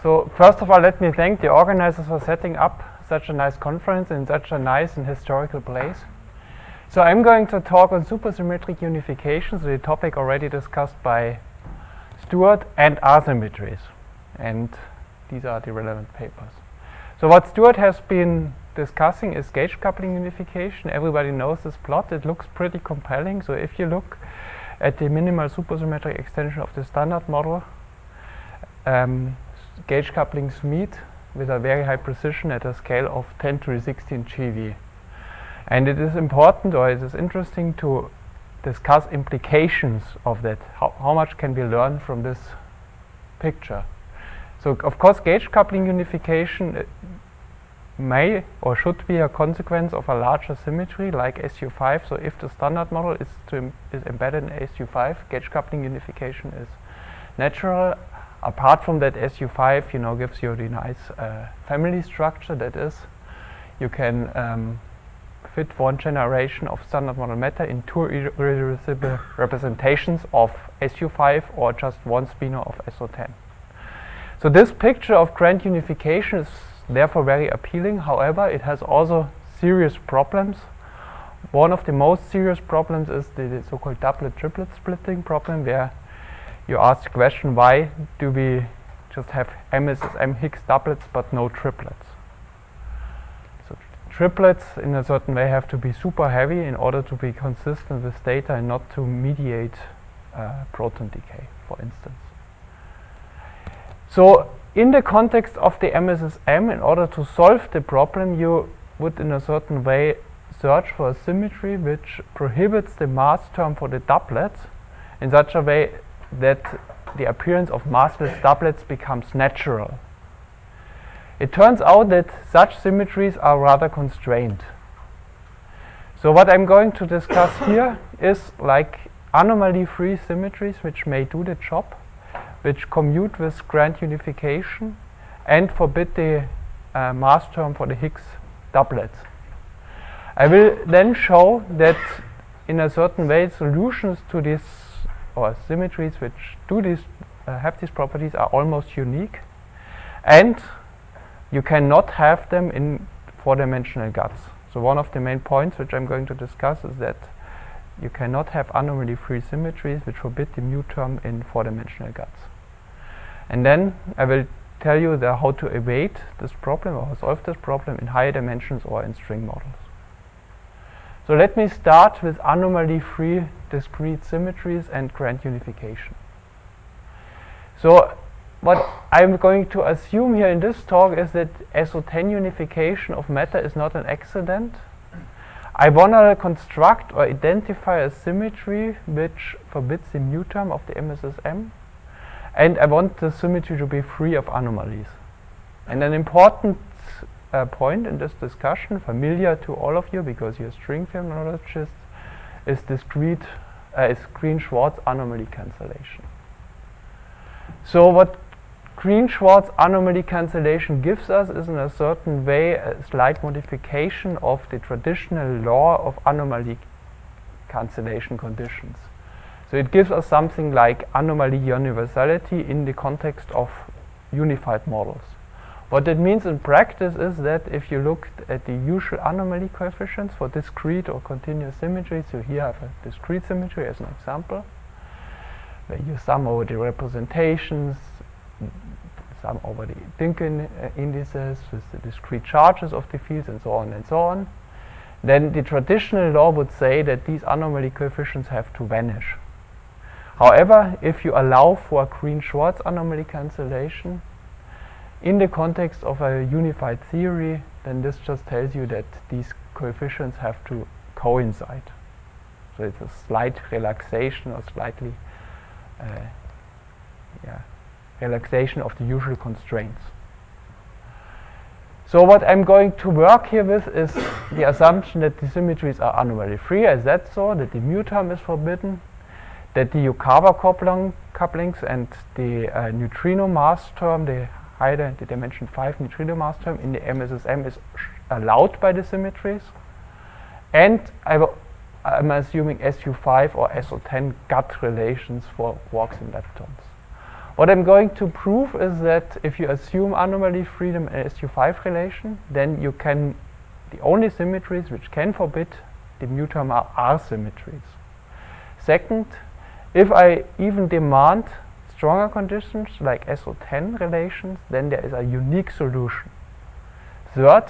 So first of all, let me thank the organizers for setting up such a nice conference in such a nice and historical place. So I'm going to talk on supersymmetric unification, so the topic already discussed by Stuart, and asymmetries. And these are the relevant papers. So what Stuart has been discussing is gauge coupling unification. Everybody knows this plot. It looks pretty compelling. So if you look at the minimal supersymmetric extension of the standard model, gauge couplings meet with a very high precision at a scale of 10 to the 16 GeV. And it is important, or it is interesting, to discuss implications of that. How much can we learn from this picture? So of course gauge coupling unification may or should be a consequence of a larger symmetry like SU5. So if the standard model is embedded in SU5, gauge coupling unification is natural. Apart from that, SU5 gives you the nice family structure. That is, you can fit one generation of standard model matter in two irreducible representations of SU5 or just one spinor of SO10. So this picture of grand unification is therefore very appealing. However, it has also serious problems. One of the most serious problems is the so-called doublet-triplet splitting problem, where you ask the question, why do we just have MSSM Higgs doublets but no triplets? So triplets in a certain way have to be super heavy in order to be consistent with data and not to mediate proton decay, for instance. So in the context of the MSSM, in order to solve the problem, you would in a certain way search for a symmetry which prohibits the mass term for the doublets in such a way that the appearance of massless doublets becomes natural. It turns out that such symmetries are rather constrained. So what I'm going to discuss here is like anomaly-free symmetries which may do the job, which commute with grand unification and forbid the mass term for the Higgs doublets. I will then show that in a certain way solutions to these or symmetries which do this have these properties are almost unique, and you cannot have them in four-dimensional guts. So one of the main points which I'm going to discuss is that you cannot have anomaly-free symmetries which forbid the mu term in four-dimensional guts. And then I will tell you how to evade this problem or solve this problem in higher dimensions or in string models. So let me start with anomaly-free discrete symmetries and grand unification. So what I'm going to assume here in this talk is that SO10 unification of matter is not an accident. I want to construct or identify a symmetry which forbids the mu term of the MSSM, and I want the symmetry to be free of anomalies. And an important point in this discussion, familiar to all of you because you're string phenomenologists, is Green-Schwarz anomaly cancellation. So what Green-Schwarz anomaly cancellation gives us is in a certain way a slight modification of the traditional law of anomaly cancellation conditions. So it gives us something like anomaly universality in the context of unified models. What it means in practice is that if you look at the usual anomaly coefficients for discrete or continuous symmetries, you here have a discrete symmetry as an example, where you sum over the representations, sum over the Dynkin indices with the discrete charges of the fields and so on and so on. Then the traditional law would say that these anomaly coefficients have to vanish. However, if you allow for Green-Schwarz anomaly cancellation in the context of a unified theory, then this just tells you that these coefficients have to coincide. So it's a slight relaxation or slightly relaxation of the usual constraints. So what I'm going to work here with is the assumption that the symmetries are anomaly free. I said so, that the mu term is forbidden, that the Yukawa couplings and the neutrino mass term, the dimension 5 neutrino mass term in the MSSM is allowed by the symmetries, and I'm assuming SU5 or SO10 gut relations for quarks and leptons. What I'm going to prove is that if you assume anomaly freedom and SU5 relation, then you can, the only symmetries which can forbid the mu term are R-symmetries. Second, if I even demand stronger conditions like SO10 relations, then there is a unique solution. Third,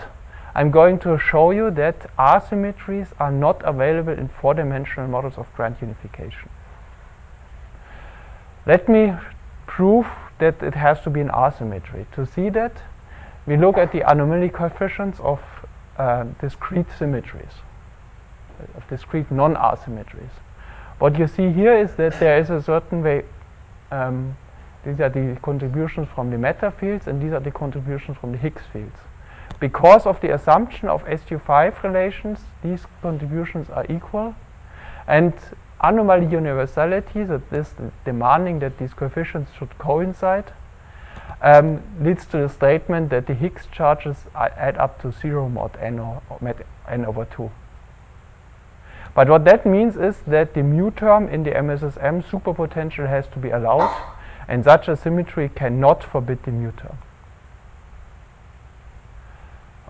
I'm going to show you that R-symmetries are not available in four-dimensional models of grand unification. Let me prove that it has to be an R-symmetry. To see that, we look at the anomaly coefficients of discrete symmetries, of discrete non-R symmetries. What you see here is that there is a certain way, these are the contributions from the matter fields and these are the contributions from the Higgs fields. Because of the assumption of SU5 relations, these contributions are equal, and anomaly universality, that is demanding that these coefficients should coincide, leads to the statement that the Higgs charges add up to 0 mod n, or n over 2. But what that means is that the mu term in the MSSM superpotential has to be allowed, and such a symmetry cannot forbid the mu term.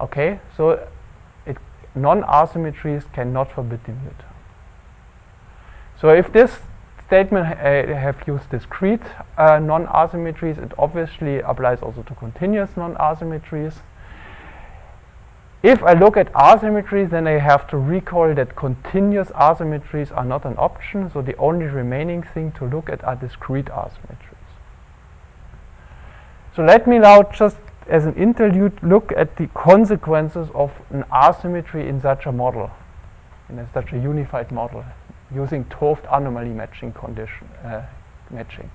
Okay, so non-R symmetries cannot forbid the mu term. So if this statement have used discrete non-R symmetries, it obviously applies also to continuous non-R symmetries. If I look at R symmetries, then I have to recall that continuous R symmetries are not an option, so the only remaining thing to look at are discrete R symmetries. So let me now just as an interlude look at the consequences of an R symmetry in such a model, in such a unified model, using 't-Hooft anomaly matching condition matching.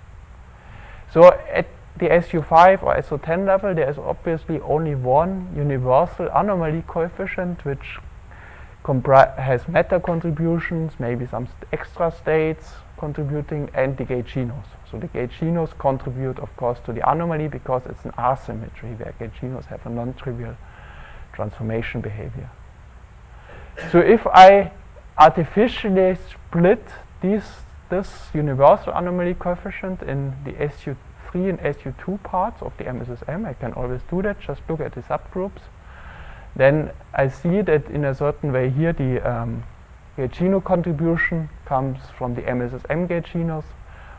So at the SU5 or SO10 level, there is obviously only one universal anomaly coefficient which has meta contributions, maybe some extra states contributing, and the gauginos. So the gauginos contribute, of course, to the anomaly because it's an R symmetry where gauginos have a non-trivial transformation behavior. So if I artificially split this universal anomaly coefficient in the SU3 and SU2 parts of the MSSM, I can always do that, just look at the subgroups. Then I see that in a certain way here the gaugino contribution comes from the MSSM gauginos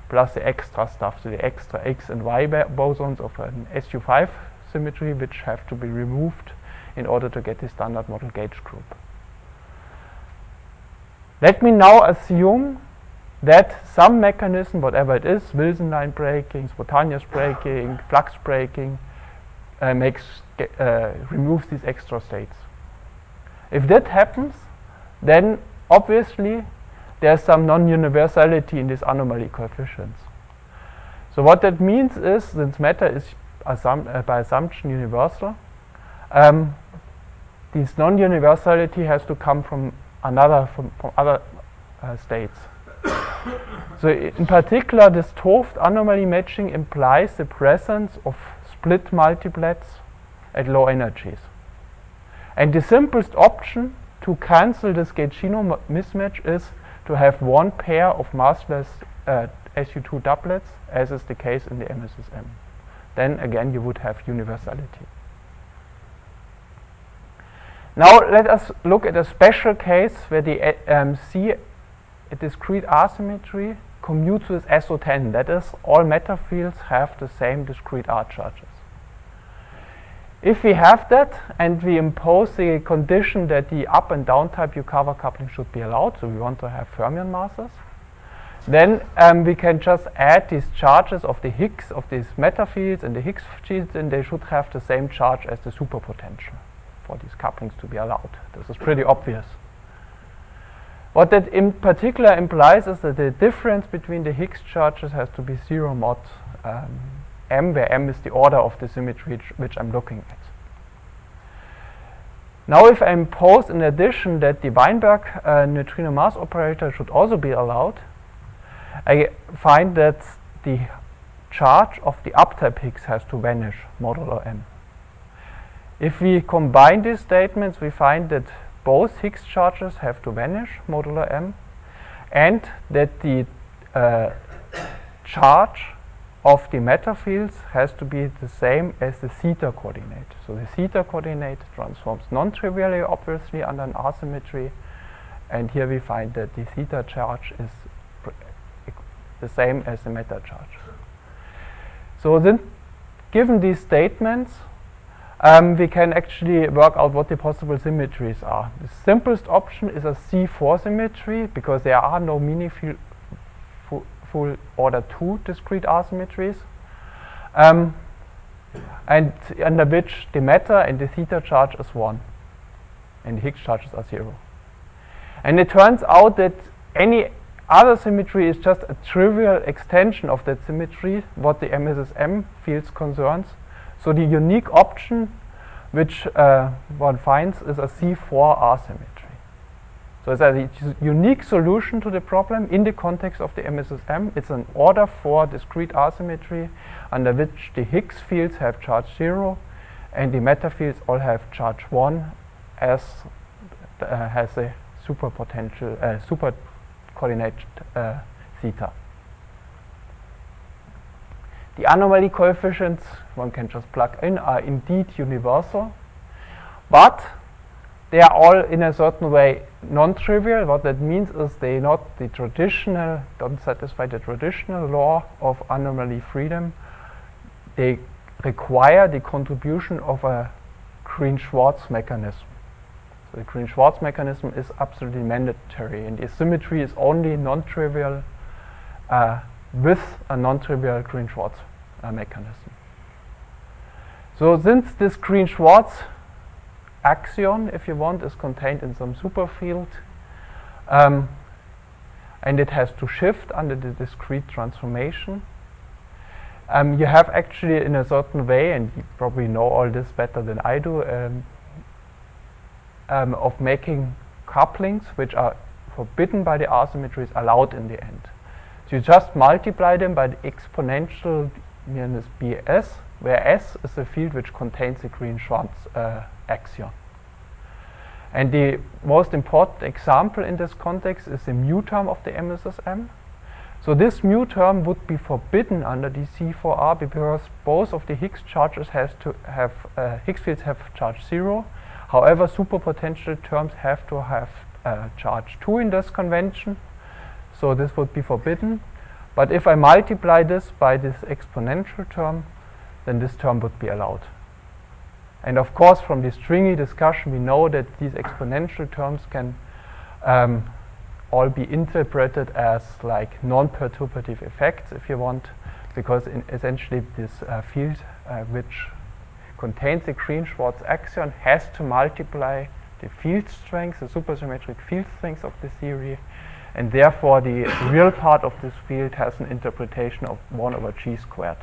plus the extra stuff, so the extra X and Y bosons of an SU5 symmetry which have to be removed in order to get the standard model gauge group. Let me now assume that some mechanism, whatever it is, Wilson line breaking, spontaneous breaking, flux breaking, removes these extra states. If that happens, then obviously there's some non-universality in these anomaly coefficients. So what that means is, since matter is by assumption universal, this non-universality has to come from other states. So in particular, this 't-Hooft anomaly matching implies the presence of split multiplets at low energies. And the simplest option to cancel this gaugino mismatch is to have one pair of massless SU2 doublets, as is the case in the MSSM. Then again you would have universality. Now let us look at a special case where the C, a discrete R symmetry, commutes with SO10. That is, all matter fields have the same discrete R charges. If we have that and we impose the condition that the up and down type Yukawa coupling should be allowed, so we want to have fermion masses, then we can just add these charges of the Higgs, of these matter fields and the Higgs fields, and they should have the same charge as the superpotential for these couplings to be allowed. This is pretty obvious. What that in particular implies is that the difference between the Higgs charges has to be 0 mod m, where m is the order of the symmetry which I'm looking at. Now if I impose in addition that the Weinberg neutrino mass operator should also be allowed, I find that the charge of the uptype Higgs has to vanish modulo m. If we combine these statements, we find that both Higgs charges have to vanish modulo m, and that the charge of the matter fields has to be the same as the theta coordinate. So the theta coordinate transforms non-trivially, obviously, under an asymmetry, and here we find that the theta charge is the same as the matter charge. So then, given these statements, we can actually work out what the possible symmetries are. The simplest option is a C4 symmetry, because there are no meaningful full order 2 discrete asymmetries, and under which the matter and the theta charge is 1 and the Higgs charges are 0. And it turns out that any other symmetry is just a trivial extension of that symmetry, what the MSSM fields concerns. So the unique option which one finds is a C4 asymmetry. So it's a unique solution to the problem in the context of the MSSM. It's an order 4 discrete asymmetry under which the Higgs fields have charge 0 and the matter fields all have charge 1 as has a super coordinate theta. The anomaly coefficients, one can just plug in, are indeed universal, but they are all in a certain way non-trivial. What that means is they don't satisfy the traditional law of anomaly freedom. They require the contribution of a Green-Schwarz mechanism. So the Green-Schwarz mechanism is absolutely mandatory, and the symmetry is only non-trivial with a non-trivial Green-Schwarz mechanism. So since this Green-Schwarz axion, if you want, is contained in some superfield, and it has to shift under the discrete transformation, you have actually in a certain way, and you probably know all this better than I do, of making couplings which are forbidden by the asymmetries allowed in the end. So you just multiply them by the exponential minus Bs, where S is the field which contains the Green-Schwarz axion. And the most important example in this context is the mu term of the MSSM. So this mu term would be forbidden under the C4R because both of the Higgs charges has to have Higgs fields have charge 0. However, superpotential terms have to have charge 2 in this convention, so this would be forbidden. But if I multiply this by this exponential term, then this term would be allowed. And of course, from the stringy discussion, we know that these exponential terms can all be interpreted as like non-perturbative effects, if you want, because essentially this field which contains the Green-Schwarz axion has to multiply the field strength, the supersymmetric field strength of the theory, and therefore the real part of this field has an interpretation of 1 over g squared.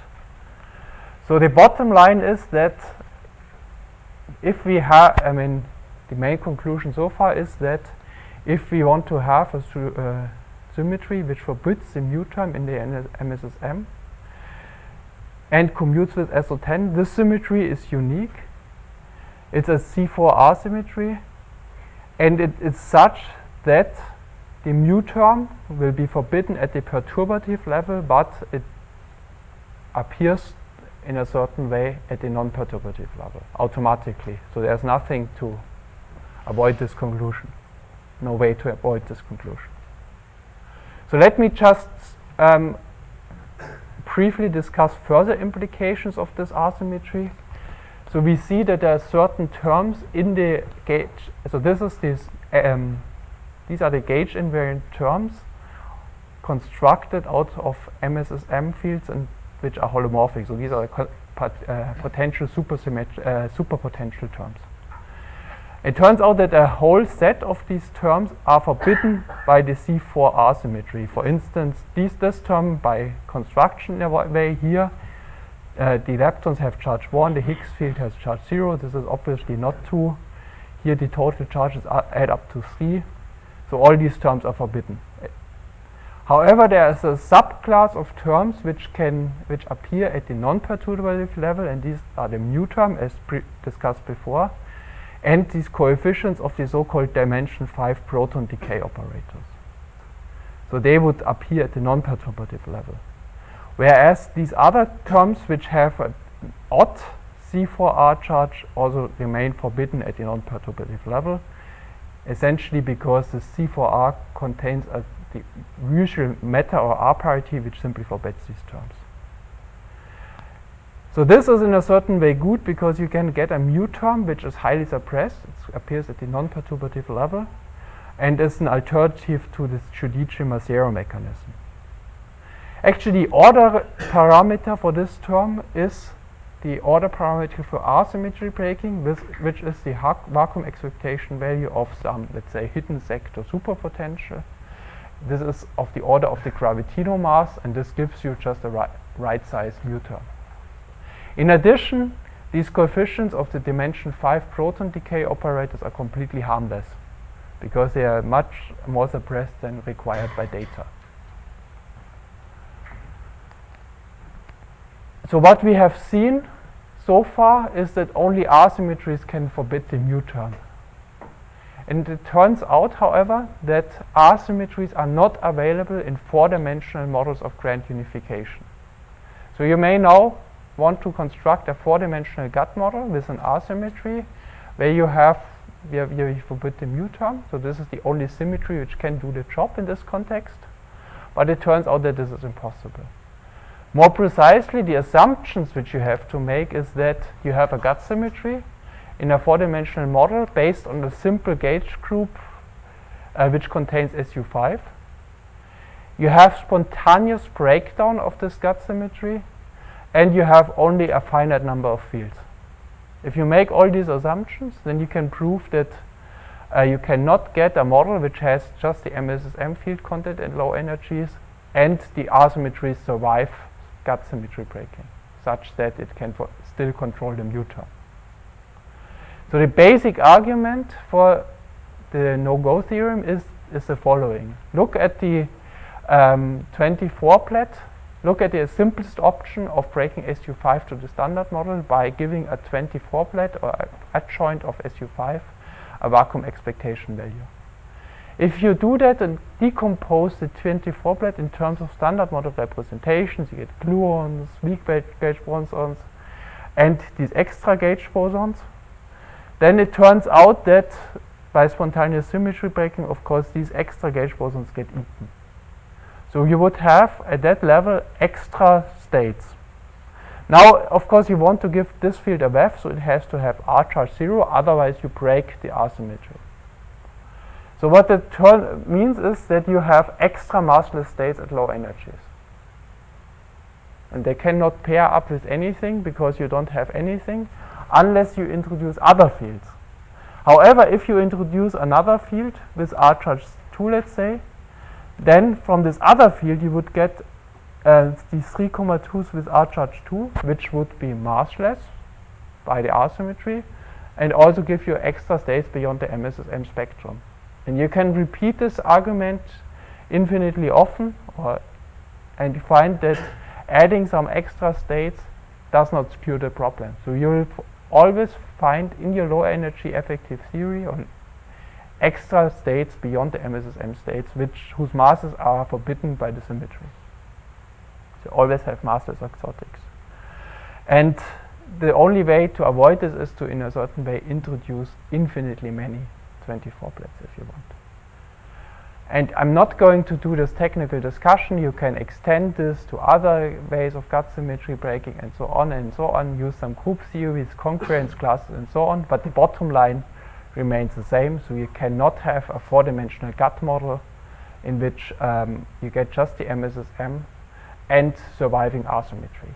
So the bottom line is that if we have, the main conclusion so far is that if we want to have a symmetry which forbids the mu term in the MSSM and commutes with SO10, this symmetry is unique. It's a C4R symmetry, and it is such that the mu term will be forbidden at the perturbative level, but it appears in a certain way at the non-perturbative level automatically. So there's nothing to avoid this conclusion. No way to avoid this conclusion. So let me just briefly discuss further implications of this asymmetry. So we see that there are certain terms in the gauge. So this is these are the gauge invariant terms constructed out of MSSM fields and which are holomorphic. So these are potential superpotential terms. It turns out that a whole set of these terms are forbidden by the C4R symmetry. For instance, this term by construction in a way here, the leptons have charge 1, the Higgs field has charge 0. This is obviously not true. Here the total charges add up to 3. So all these terms are forbidden. However, there is a subclass of terms which appear at the non-perturbative level, and these are the mu term as discussed before, and these coefficients of the so-called dimension 5 proton decay operators. So they would appear at the non-perturbative level. Whereas these other terms which have an odd C4R charge also remain forbidden at the non-perturbative level, essentially because the C4R contains the usual meta or R parity which simply forbids these terms. So this is in a certain way good because you can get a mu term which is highly suppressed, it appears at the non-perturbative level, and is an alternative to this Giudice-Massero mechanism. Actually, the order parameter for this term is the order parameter for R-symmetry breaking, which is the vacuum expectation value of some, let's say, hidden sector superpotential. This is of the order of the gravitino mass, and this gives you just a right size mu term. In addition, these coefficients of the dimension 5 proton decay operators are completely harmless because they are much more suppressed than required by data. So what we have seen so far is that only R-symmetries can forbid the mu term. And it turns out, however, that R-symmetries are not available in four-dimensional models of grand unification. So you may now want to construct a four-dimensional GATT model with an R-symmetry where you forbid the mu term. So this is the only symmetry which can do the job in this context. But it turns out that this is impossible. More precisely, the assumptions which you have to make is that you have a GATT symmetry in a four-dimensional model based on a simple gauge group which contains SU5. You have spontaneous breakdown of this GATT symmetry, and you have only a finite number of fields. If you make all these assumptions, then you can prove that you cannot get a model which has just the MSSM field content and low energies, and the R-symmetries survive GATT symmetry breaking, such that it can still control the mu term. So the basic argument for the no-go theorem is the following. Look at the 24-plet. Look at the simplest option of breaking SU5 to the standard model by giving a 24-plet or adjoint of SU5 a vacuum expectation value. If you do that and decompose the 24-plet in terms of standard model representations, you get gluons, weak gauge bosons, and these extra gauge bosons, then it turns out that by spontaneous symmetry breaking, of course, these extra gauge bosons get eaten. So you would have, at that level, extra states. Now, of course, you want to give this field a VEF, so it has to have R charge 0, otherwise you break the R symmetry. So what that means is that you have extra massless states at low energies. And they cannot pair up with anything because you don't have anything unless you introduce other fields. However, if you introduce another field with R charge 2, let's say, then from this other field you would get these 3,2s with R charge 2, which would be massless by the R symmetry, and also give you extra states beyond the MSSM spectrum. And you can repeat this argument infinitely often, and you find that adding some extra states does not cure the problem. So you will always find in your low energy effective theory on extra states beyond the MSSM states, whose masses are forbidden by the symmetry. So always have massless exotics. And the only way to avoid this is to, in a certain way, introduce infinitely many 24-plets if you want. And I'm not going to do this technical discussion. You can extend this to other ways of GATT symmetry breaking and so on, use some group theories, concurrence classes and so on, but the bottom line remains the same. So you cannot have a four-dimensional GATT model in which you get just the MSSM and surviving R symmetries.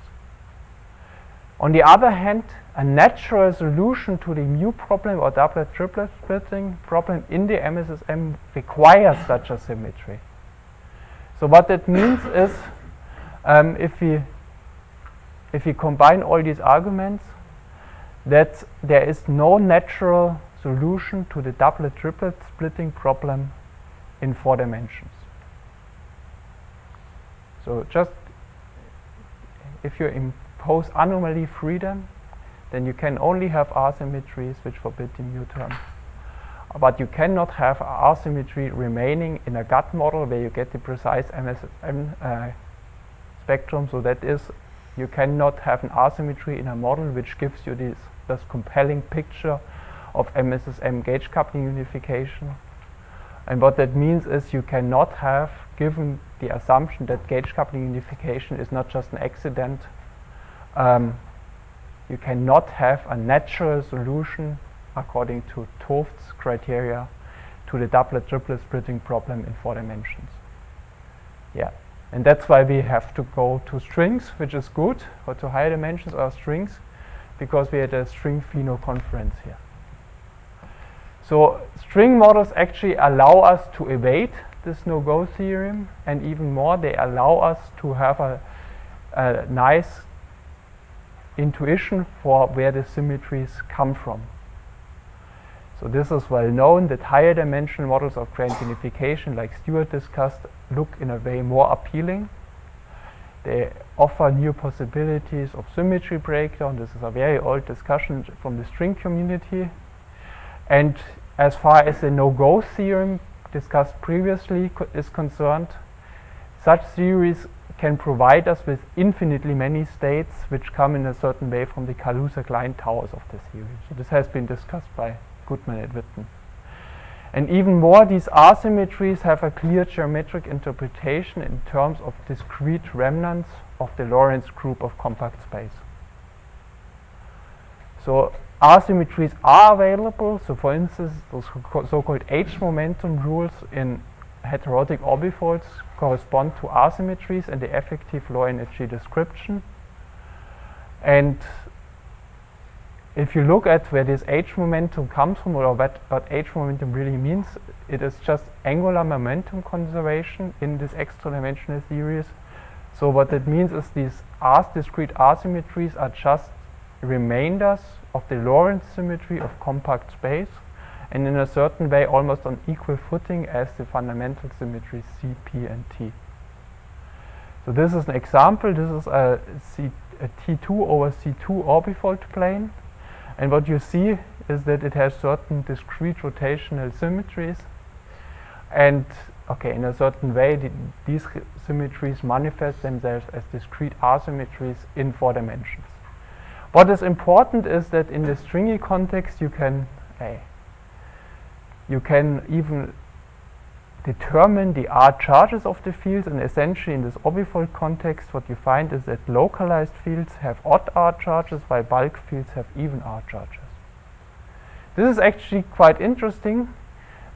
On the other hand, a natural solution to the mu problem or doublet-triplet splitting problem in the MSSM requires such a symmetry. So what that means is, if we combine all these arguments, that there is no natural solution to the doublet-triplet splitting problem in 4 dimensions. So just if you impose anomaly freedom, then you can only have R symmetries which forbid the mu term. But you cannot have R symmetry remaining in a GATT model where you get the precise MSSM spectrum. So that is, you cannot have an asymmetry in a model which gives you this compelling picture of MSSM gauge coupling unification. And what that means is you cannot have, given the assumption that gauge coupling unification is not just an accident, you cannot have a natural solution according to Toft's criteria to the doublet-triplet splitting problem in 4 dimensions. Yeah, and that's why we have to go to strings, which is good, or to higher dimensions or strings, because we had a string pheno conference here. So string models actually allow us to evade this no-go theorem, and even more, they allow us to have a nice intuition for where the symmetries come from. So this is well known that higher dimensional models of grand unification, like Stuart discussed, look in a way more appealing. They offer new possibilities of symmetry breakdown. This is a very old discussion from the string community. And as far as the no-go theorem discussed previously is concerned, such theories can provide us with infinitely many states which come in a certain way from the Kaluza-Klein towers of the theory. So this has been discussed by Goodman and Witten. And even more, these asymmetries have a clear geometric interpretation in terms of discrete remnants of the Lorentz group of compact space. So asymmetries are available. So for instance, those so-called H-momentum rules in heterotic orbifolds correspond to asymmetries and the effective law energy description. And if you look at where this H momentum comes from, or what H momentum really means, it is just angular momentum conservation in these extra-dimensional theories. So what that means is these discrete asymmetries are just remainders of the Lorentz symmetry of compact space, and in a certain way almost on equal footing as the fundamental symmetries C, P, and T. So this is an example. This is a T2 over C2 orbifold plane. And what you see is that it has certain discrete rotational symmetries. And okay, in a certain way, these symmetries manifest themselves as discrete asymmetries in 4 dimensions. What is important is that in the stringy context, you can even determine the R charges of the fields, and essentially in this orbifold context what you find is that localized fields have odd R charges while bulk fields have even R charges. This is actually quite interesting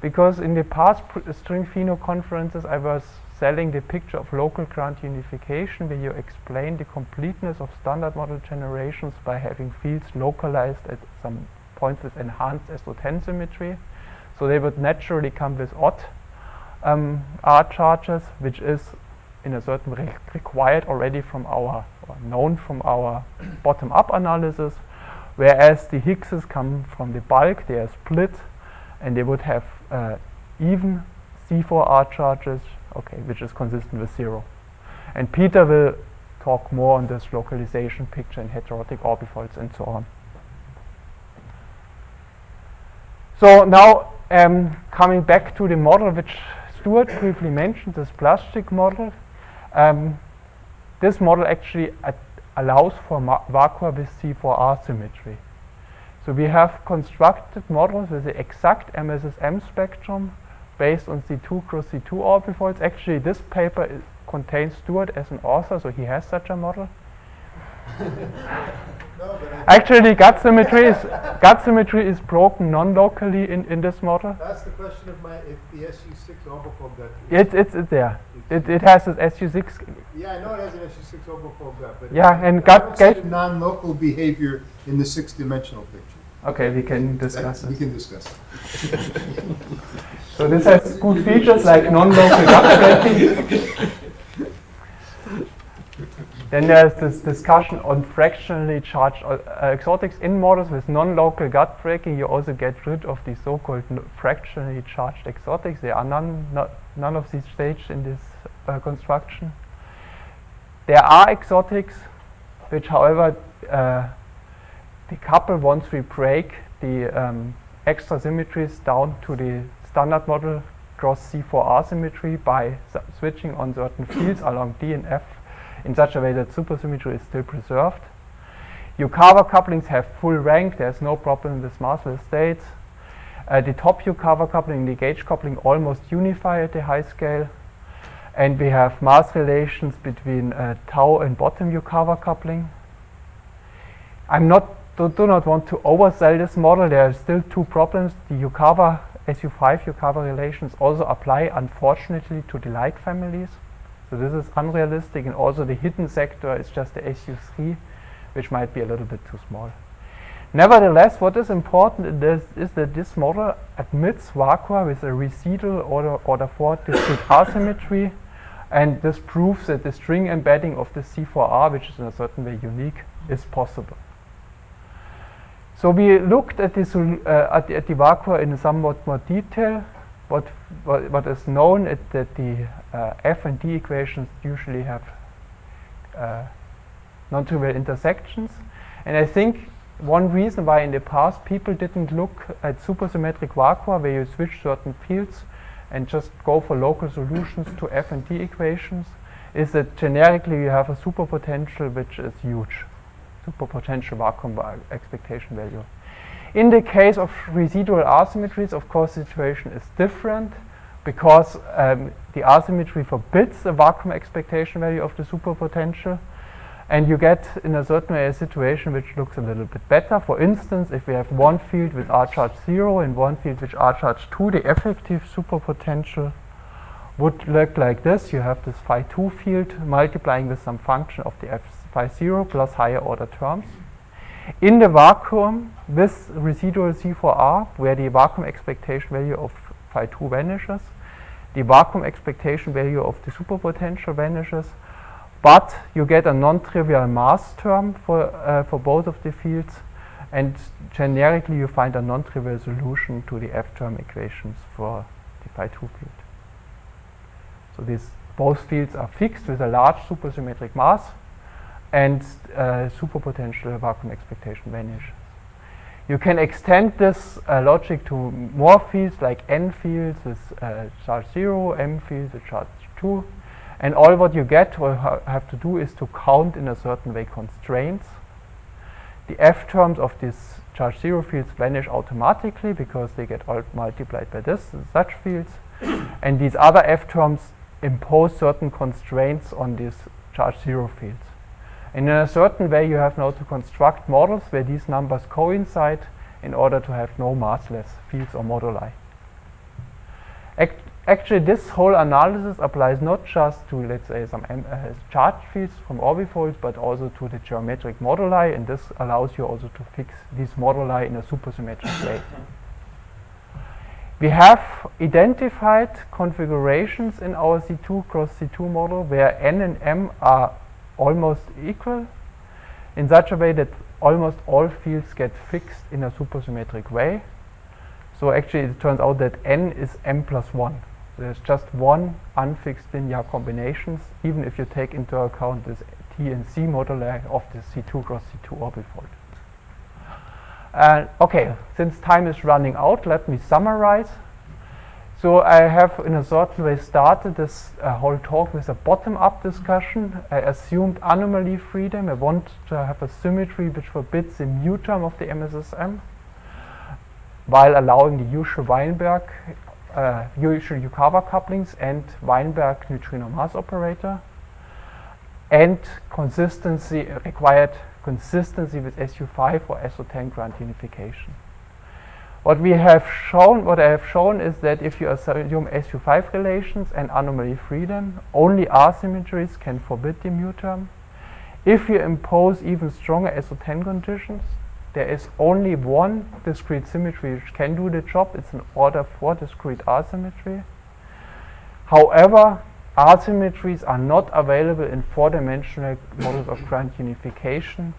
because in the past string pheno conferences I was selling the picture of local grand unification where you explain the completeness of standard model generations by having fields localized at some points with enhanced SO10 symmetry. So they would naturally come with odd R charges, which is in a certain way required already from our, or known from our bottom-up analysis, whereas the Higgses come from the bulk, they are split, and they would have even C4 R charges, okay, which is consistent with 0. And Peter will talk more on this localization picture in heterotic orbifolds and so on. So now coming back to the model which Stuart briefly mentioned, this plastic model. This model actually allows for vacua with C4R symmetry. So we have constructed models with the exact MSSM spectrum based on C2 cross C2 orbifolds. Actually, this paper contains Stuart as an author, so he has such a model. Actually, gut symmetry is broken non-locally in this model. That's the question of if the SU6 orbifold gut. It's there. It has this SU6. Yeah, I know it has an SU6 orbifold gut. But yeah, and gut non-local behavior in the 6-dimensional picture. Okay, we can discuss it. We can discuss it. So this has good features like non-local gut breaking. Then there's this discussion on fractionally charged exotics in models with non-local gut breaking. You also get rid of the so-called fractionally charged exotics. There are none of these staged in this construction. There are exotics which, however, decouple once we break the extra symmetries down to the standard model cross C4R symmetry by switching on certain fields along D and F in such a way that supersymmetry is still preserved. Yukawa couplings have full rank, there's no problem with massless states. The top Yukawa coupling, the gauge coupling almost unify at the high scale. And we have mass relations between tau and bottom Yukawa coupling. Do not want to oversell this model. There are still two problems. The Yukawa, SU5 Yukawa relations also apply, unfortunately, to the light families. So this is unrealistic, and also the hidden sector is just the SU3, which might be a little bit too small. Nevertheless, what is important is that this model admits vacua with a residual order 4 discrete asymmetry, and this proves that the string embedding of the C4R, which is in a certain way unique, is possible. So we looked at the vacua in somewhat more detail. What is known is that the F and D equations usually have non-trivial intersections, and I think one reason why in the past people didn't look at supersymmetric vacua where you switch certain fields and just go for local solutions to F and D equations is that generically you have a superpotential which is huge. Superpotential vacuum expectation value. In the case of residual asymmetries, of course, the situation is different because the asymmetry forbids the vacuum expectation value of the superpotential, and you get, in a certain way, a situation which looks a little bit better. For instance, if we have one field with R charge 0 and one field with R charge 2, the effective superpotential would look like this. You have this phi 2 field multiplying with some function of the F phi 0 plus higher order terms. In the vacuum with residual C4R, where the vacuum expectation value of phi 2 vanishes, the vacuum expectation value of the superpotential vanishes, but you get a non-trivial mass term for both of the fields, and generically you find a non-trivial solution to the F-term equations for the phi 2 field. So both fields are fixed with a large supersymmetric mass, and superpotential vacuum expectation vanish. You can extend this logic to more fields like N fields with charge 0, M fields with charge 2, and all what you get or have to do is to count in a certain way constraints. The F terms of these charge 0 fields vanish automatically because they get all multiplied by such fields, and these other F terms impose certain constraints on these charge 0 fields. And in a certain way you have now to construct models where these numbers coincide in order to have no massless fields or moduli. Actually, this whole analysis applies not just to, let's say, some charge fields from orbifolds, but also to the geometric moduli, and this allows you also to fix these moduli in a supersymmetric way. We have identified configurations in our C2 cross C2 model where N and M are almost equal in such a way that almost all fields get fixed in a supersymmetric way. So actually it turns out that N is M plus 1. There's just one unfixed linear combinations, even if you take into account this T and C moduli of the C2 cross C2 orbifold. Okay, since time is running out, let me summarize. So I have in a certain way started this whole talk with a bottom-up discussion. I assumed anomaly freedom. I want to have a symmetry which forbids the mu term of the MSSM while allowing the usual Weinberg, usual Yukawa couplings and Weinberg neutrino mass operator, and consistency required consistency with SU5 or SO10 grand unification. What I have shown is that if you assume SU5 relations and anomaly freedom, only asymmetries can forbid the mu term. If you impose even stronger SO10 conditions, there is only one discrete symmetry which can do the job. It's an order 4 discrete asymmetry. However, asymmetries are not available in 4-dimensional models of grand unification,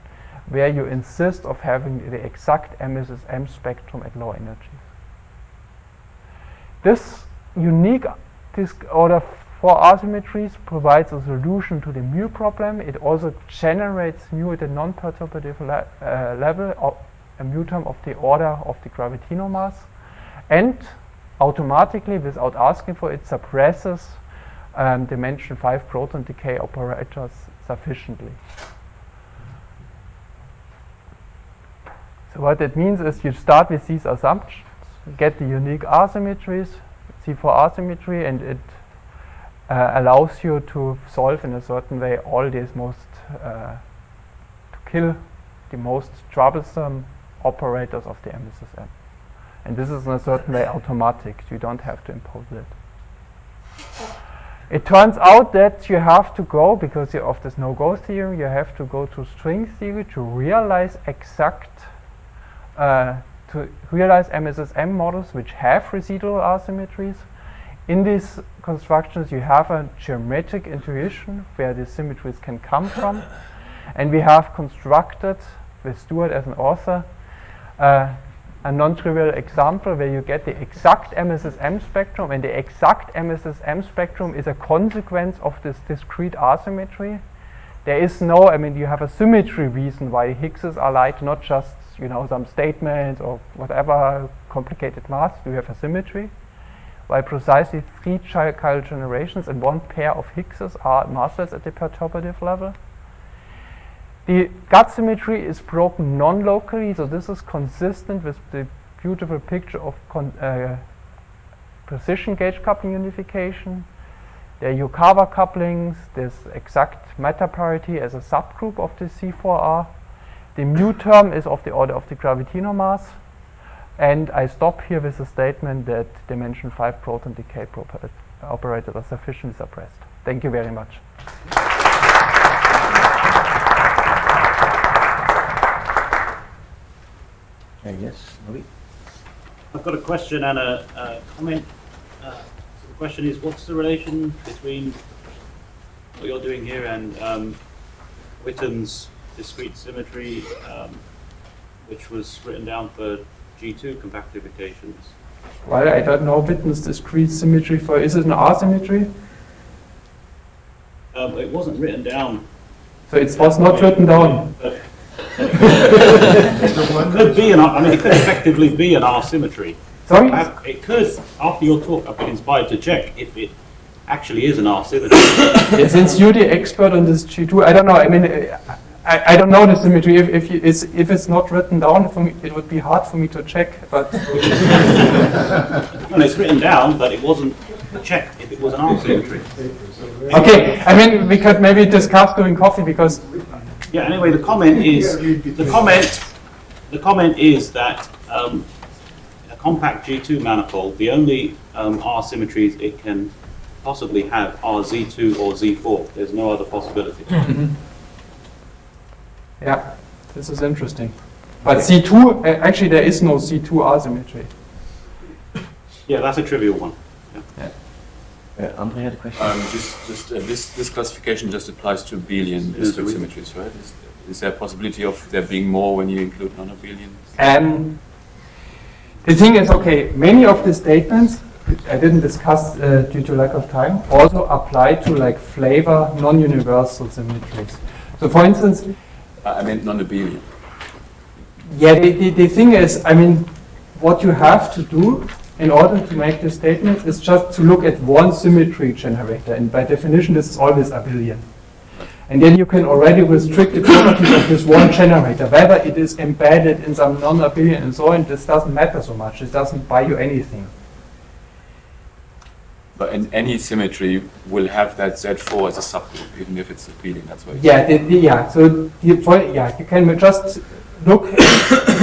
where you insist of having the exact MSSM spectrum at low energies. This unique order 4 asymmetries provides a solution to the mu problem. It also generates mu at a non-perturbative level, a mu term of the order of the gravitino mass, and automatically, without asking for it, suppresses dimension 5 proton decay operators sufficiently. So what that means is you start with these assumptions, get the unique R-symmetries, C4 R-symmetry, and it allows you to solve in a certain way all these to kill the most troublesome operators of the MSSM. And this is in a certain way automatic. You don't have to impose it. It turns out that you have to go, because of this no-go theorem, you have to go to string theory to realize MSSM models which have residual R-symmetries. In these constructions, you have a geometric intuition where the symmetries can come from. And we have constructed, with Stuart as an author, a non-trivial example where you get the exact MSSM spectrum, and the exact MSSM spectrum is a consequence of this discrete R-symmetry. There is no, you have a symmetry reason why Higgses are light, not just some statements or whatever complicated math. You have a symmetry. While precisely 3 chiral generations and 1 pair of Higgses are massless at the perturbative level. The gut symmetry is broken non-locally, so this is consistent with the beautiful picture of precision gauge coupling unification. There are Yukawa couplings, there's exact meta parity as a subgroup of the C4R. The mu term is of the order of the gravitino mass. And I stop here with a statement that dimension 5 proton decay operators are sufficiently suppressed. Thank you very much. Yes, Marie? I've got a question and a comment. So the question is, what's the relation between what you're doing here and Witten's discrete symmetry, which was written down for G2 compactifications? Well, I don't know Witten's discrete symmetry for, is it an R-symmetry? It wasn't written down. So it was not written down. It could be it could effectively be an R-symmetry. Sorry? It could, after your talk, I've been inspired to check if it actually is an R-symmetry. Yeah, since you're the expert on this G2, I don't know. I don't know the symmetry. If it's not written down for me, it would be hard for me to check. But well, it's written down, but it wasn't a check if it was an R-symmetry. Okay, we could maybe discuss during coffee because. Yeah. Anyway, the comment is that a compact G2 manifold, the only R symmetries it can possibly have are Z2 or Z4. There's no other possibility. Yeah, this is interesting. But C2, actually there is no C2 R symmetry. Yeah, that's a trivial one. Yeah. Andre had a question. This classification just applies to abelian discrete symmetries, right? Is there a possibility of there being more when you include non-abelian? The thing is, okay, many of the statements I didn't discuss due to lack of time also apply to like flavor non-universal symmetries. So for instance, I meant non-abelian. Yeah, the thing is, what you have to do in order to make this statement is just to look at one symmetry generator, and by definition this is always abelian. And then you can already restrict the properties of this one generator, whether it is embedded in some non-abelian and so on. This doesn't matter so much, it doesn't buy you anything. But in any symmetry will have that Z4 as a subgroup, even if it's abelian, that's why. Yeah, so you can just look,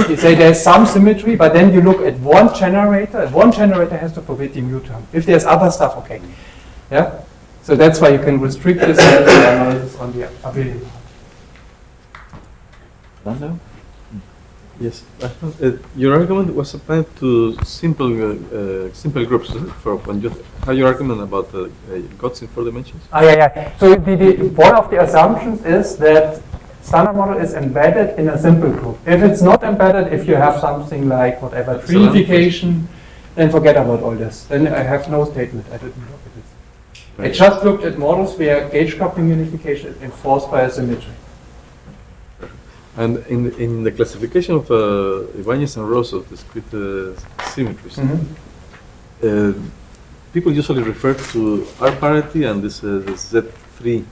you say there's some symmetry, but then you look at one generator. One generator has to forbid the mu term. If there's other stuff, okay. Yeah. So that's why you can restrict this analysis on the abelian. Lando? Yes. Your argument was applied to simple groups. For when you have your argument about Gotts in 4 dimensions. Yeah. So one of the assumptions is that standard model is embedded in a simple group. If it's not embedded, if you have something like whatever unification, then forget about all this. Then I have no statement. I didn't look at this. Right. I just looked at models where gauge coupling unification is enforced by a symmetry. And in the classification of Ibanez and Ross of discrete symmetries, people usually refer to R parity and this Z3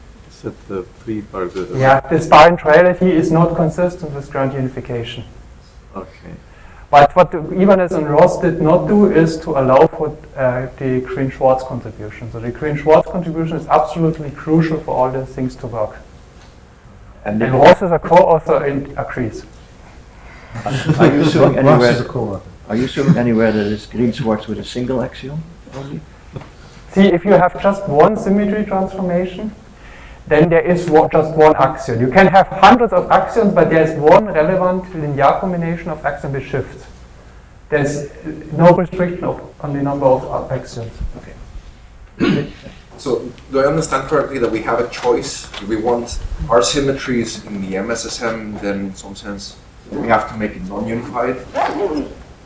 part. Yeah, this bar neutrality is not consistent with ground unification. Okay. But what Ibanez and Ross did not do is to allow for the Green-Schwarz contribution. So the Green-Schwarz contribution is absolutely crucial for all these things to work. And Ross is a co-author and agrees. Are you showing Ross is a anywhere? co-author. Are you showing anywhere that it's Green-Schwarz with a single axiom only? See, if you have just one symmetry transformation, then there is just one axiom. You can have hundreds of axioms, but there is one relevant linear combination of axioms with shifts. There's no restriction on the number of axioms. Okay. So, do I understand correctly that we have a choice? If we want our symmetries in the MSSM, then in some sense we have to make it non-unified?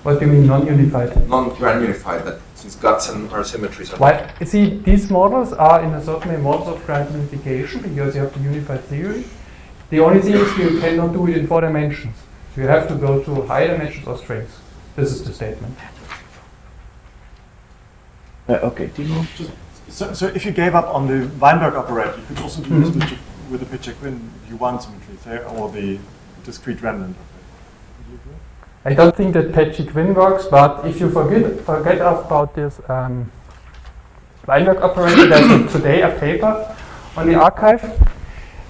What do you mean non-unified? Non-grand-unified, that since GUTs and our symmetries are... Well, you see, these models are in a certain way models of grand unification because you have the unified theory. The only thing is you cannot do it in 4 dimensions. You have to go to higher dimensions or strings. This is the statement. Okay, Timo? So if you gave up on the Weinberg operator, you could also do this with the Pitcher-Quinn U1 symmetry or the discrete remnant operator. Would you agree? I don't think that Pitcher-Quinn works, but if you forget about this Weinberg operator, there's today a paper on the archive,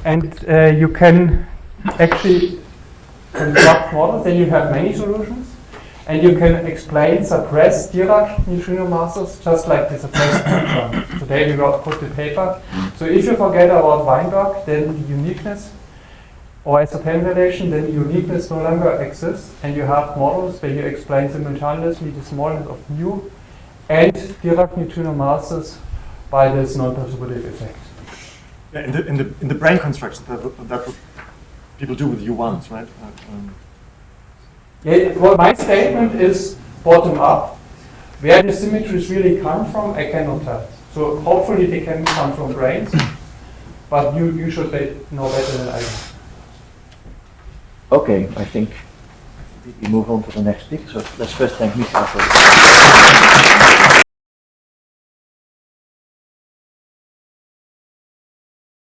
and you can actually construct models, then you have many solutions, and you can explain suppressed Dirac neutrino masses just like the suppressed neutron. Today we will put the paper. So if you forget about Weinberg, then the uniqueness or SOPM relation, then uniqueness no longer exists, and you have models where you explain simultaneously the smallness of mu and Dirac neutrino masses by this non-perturbative effect. Yeah, in the brain construction, that what people do with U1s, right? Yeah, well, my statement is bottom up. Where the symmetries really come from, I cannot tell. So hopefully they can come from brains, but you should know better than I do. Okay, I think we move on to the next speaker. So let's first thank Michael for